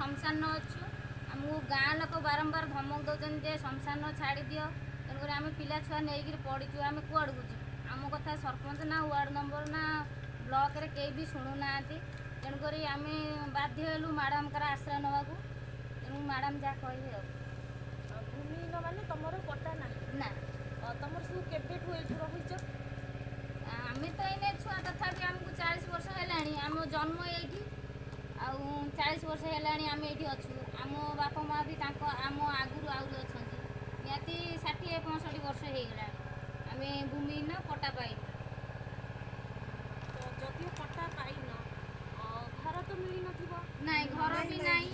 शमशान अच्छु आमको गाँ लोक बारंबार धमक दौरान जे शमशान छाड़ी दियो तेणुक आम पिला छुआ नहीं पड़ीचु आम कूड़ को आम कथा सरपंच ना वार्ड नंबर ना ब्लॉक रे कई भी शुणुना तेणुक आम बाध्य हेलु मैडम का आश्रय नवाक तेणु मैडम जहाँ कहे भूमिहीन माने तमर पट्टा ना तमर सब केबेठू एठू रहिछ आम तो ये छुआ तथापि आमको 40 वर्ष है आम जन्म ये आउ 40 वर्ष है आम ये अच्छु आम बापा माँ भी आम आगु आहरी अच्छा निहाती 60-65 वर्ष हो गला आम भूमिहीन पट्टा पाई तो जदि पट्टा पाइन घर तो मिली नथिबो नाई घर भी नाई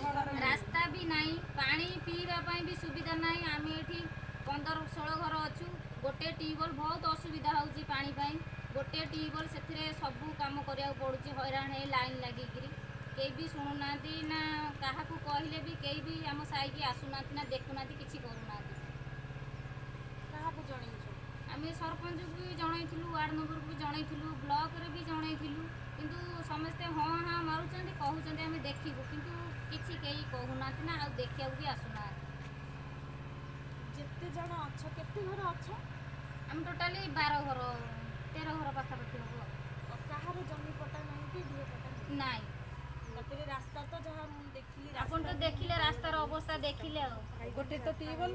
रास्ता भी नाई पानी पीवा भी सुविधा नाई आम ये 15-16 घर अच्छु गोटे ट्यूबवेल बहुत असुविधा होची पानी पाई गोटे ट्यूबवेल से सबू काम करा पड़ुची हैरान है लाइन लगिकी कई भी शुणुना ना क्या कहले भी कई भी आम साई की आसुना ना देखुना किसी करूना आम सरपंच को भी जनइलु वार्ड नंबर को भी जनइलु ब्लॉक रे भी जनइलु किंतु समस्ते हाँ हाँ मारुंट कहते आम देखू किंतु किसी कई कहूना ना आ देखा भी आसुना जिते जन अच्छा केते घर अच्छा आम टोटाली 12 घर 13 घर पाखापाखि हम कहार जमी पट्टा नहीं कि दिए पट्टा नाई तापर रास्ता तो जहाँ देखिली आप तो देखिले रास्तार अवस्था देखिले गोटे तो ट्यूबवेल